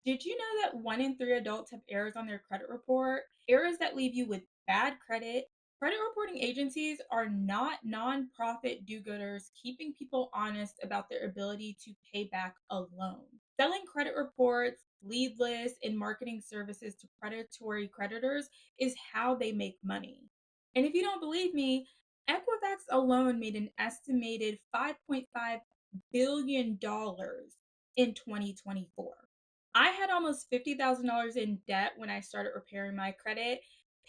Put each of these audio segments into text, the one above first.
Did you know that 1 in 3 adults have errors on their credit report? Errors that leave you with bad credit. Credit reporting agencies are not nonprofit do gooders keeping people honest about their ability to pay back a loan. Selling credit reports, lead lists, and marketing services to predatory creditors is how they make money. And if you don't believe me, Equifax alone made an estimated $5.5 billion in 2024. I had almost $50,000 in debt when I started repairing my credit.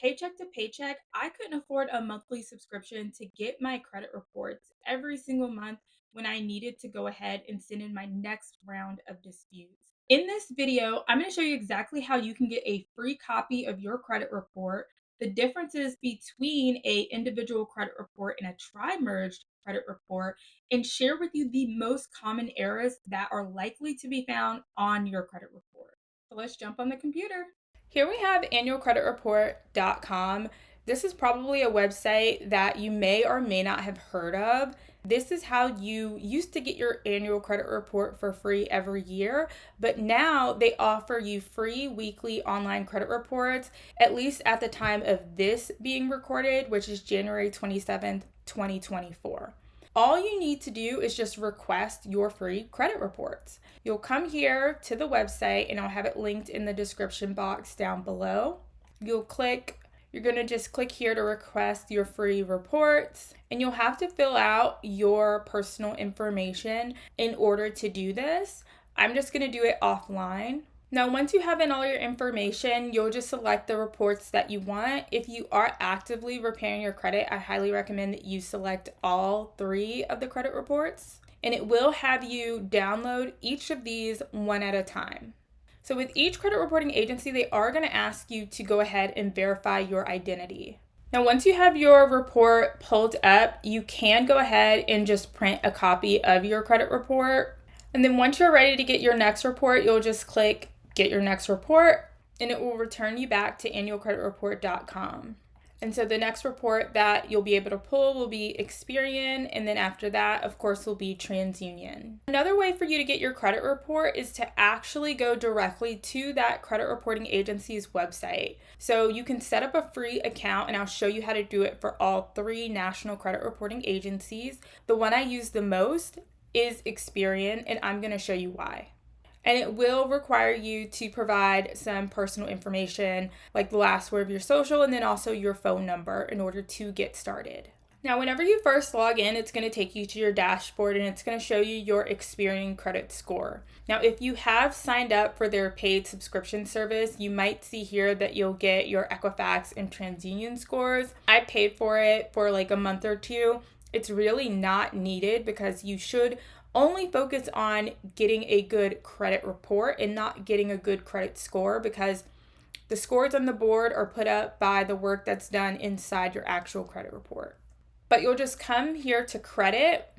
Paycheck to paycheck, I couldn't afford a monthly subscription to get my credit reports every single month when I needed to go ahead and send in my next round of disputes. In this video, I'm going to show you exactly how you can get a free copy of your credit report, the differences between a individual credit report and a tri-merged credit report, and share with you the most common errors that are likely to be found on your credit report. So let's jump on the computer. Here we have annualcreditreport.com. This is probably a website that you may or may not have heard of. This is how you used to get your annual credit report for free every year, but now they offer you free weekly online credit reports, at least at the time of this being recorded, which is January 27th, 2024. All you need to do is just request your free credit reports. You'll come here to the website and I'll have it linked in the description box down below. You're going to just click here to request your free reports, and you'll have to fill out your personal information in order to do this. I'm just going to do it offline. Now, once you have in all your information, you'll just select the reports that you want. If you are actively repairing your credit, I highly recommend that you select all 3 of the credit reports, and it will have you download each of these one at a time. So with each credit reporting agency, they are going to ask you to go ahead and verify your identity. Now, once you have your report pulled up, you can go ahead and just print a copy of your credit report. And then once you're ready to get your next report, you'll just click Get Your Next Report, and it will return you back to annualcreditreport.com. And so the next report that you'll be able to pull will be Experian, and then after that, of course, will be TransUnion. Another way for you to get your credit report is to actually go directly to that credit reporting agency's website. So you can set up a free account, and I'll show you how to do it for all 3 national credit reporting agencies. The one I use the most is Experian, and I'm going to show you why. And it will require you to provide some personal information like the last word of your social and then also your phone number in order to get started. Now, whenever you first log in, it's going to take you to your dashboard and it's going to show you your Experian credit score. Now, if you have signed up for their paid subscription service, you might see here that you'll get your Equifax and TransUnion scores. I paid for it for like a month or 2. It's really not needed because you should only focus on getting a good credit report and not getting a good credit score, because the scores on the board are put up by the work that's done inside your actual credit report. But you'll just come here to credit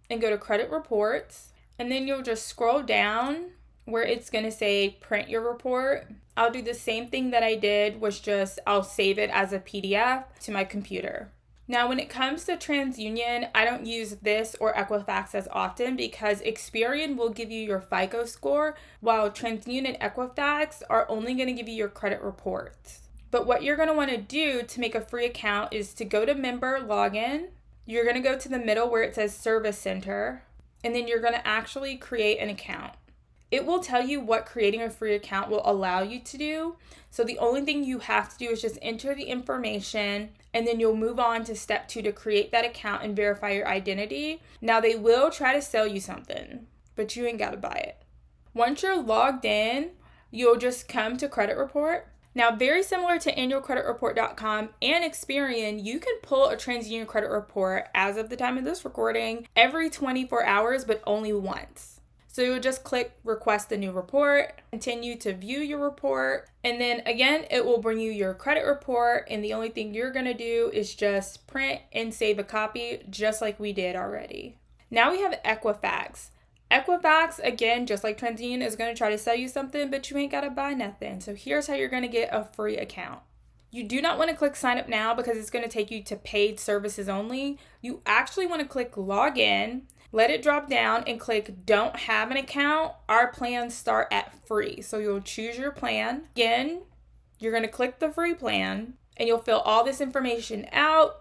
and go to credit reports, and then you'll just scroll down where it's going to say print your report. I'll do the same thing that I did, was just I'll save it as a PDF to my computer. Now, when it comes to TransUnion, I don't use this or Equifax as often because Experian will give you your FICO score, while TransUnion and Equifax are only going to give you your credit reports. But what you're going to want to do to make a free account is to go to member login. You're going to go to the middle where it says service center, and then you're going to actually create an account. It will tell you what creating a free account will allow you to do. So the only thing you have to do is just enter the information, and then you'll move on to step 2 to create that account and verify your identity. Now, they will try to sell you something, but you ain't got to buy it. Once you're logged in, you'll just come to credit report. Now, very similar to annualcreditreport.com and Experian, you can pull a TransUnion credit report as of the time of this recording every 24 hours, but only once. So you'll just click request a new report, continue to view your report, and then again, it will bring you your credit report, and the only thing you're going to do is just print and save a copy just like we did already. Now we have Equifax. Equifax, again, just like TransUnion, is going to try to sell you something, but you ain't got to buy nothing. So here's how you're going to get a free account. You do not want to click sign up now because it's going to take you to paid services only. You actually want to click log in. let it drop down and click don't have an account. Our plans start at free. So you'll choose your plan. Again, you're going to click the free plan and you'll fill all this information out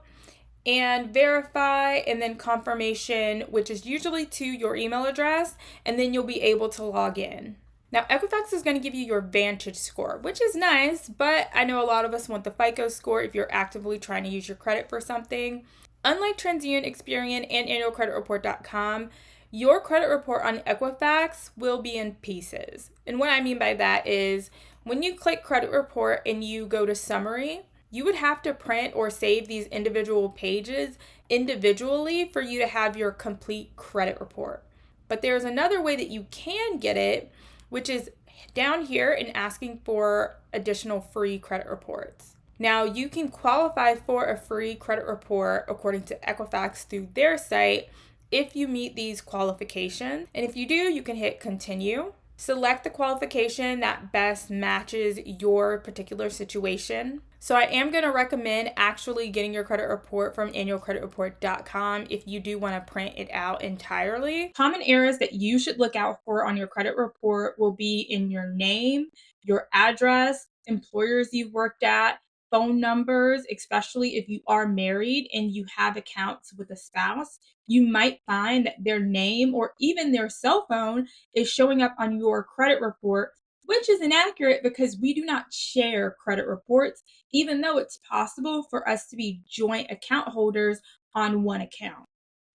and verify, and then confirmation, which is usually to your email address, and then you'll be able to log in. Now, Equifax is going to give you your Vantage score, which is nice, but I know a lot of us want the FICO score if you're actively trying to use your credit for something. Unlike TransUnion, Experian, and annualcreditreport.com, your credit report on Equifax will be in pieces. And what I mean by that is when you click credit report and you go to summary, you would have to print or save these individual pages individually for you to have your complete credit report. But there's another way that you can get it, which is down here and asking for additional free credit reports. Now, you can qualify for a free credit report according to Equifax through their site if you meet these qualifications. And if you do, you can hit continue. Select the qualification that best matches your particular situation. So I am going to recommend actually getting your credit report from annualcreditreport.com if you do want to print it out entirely. Common errors that you should look out for on your credit report will be in your name, your address, employers you've worked at, phone numbers, especially if you are married and you have accounts with a spouse. You might find that their name or even their cell phone is showing up on your credit report, which is inaccurate because we do not share credit reports, even though it's possible for us to be joint account holders on one account.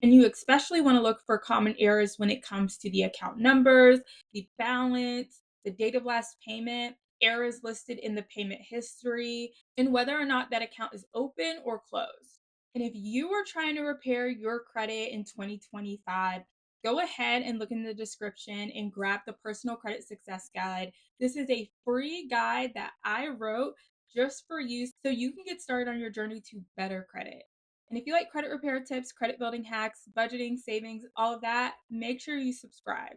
And you especially want to look for common errors when it comes to the account numbers, the balance, the date of last payment, errors listed in the payment history, and whether or not that account is open or closed. And if you are trying to repair your credit in 2025, go ahead and look in the description and grab the Personal Credit Success Guide. This is a free guide that I wrote just for you so you can get started on your journey to better credit. And if you like credit repair tips, credit building hacks, budgeting, savings, all of that, make sure you subscribe.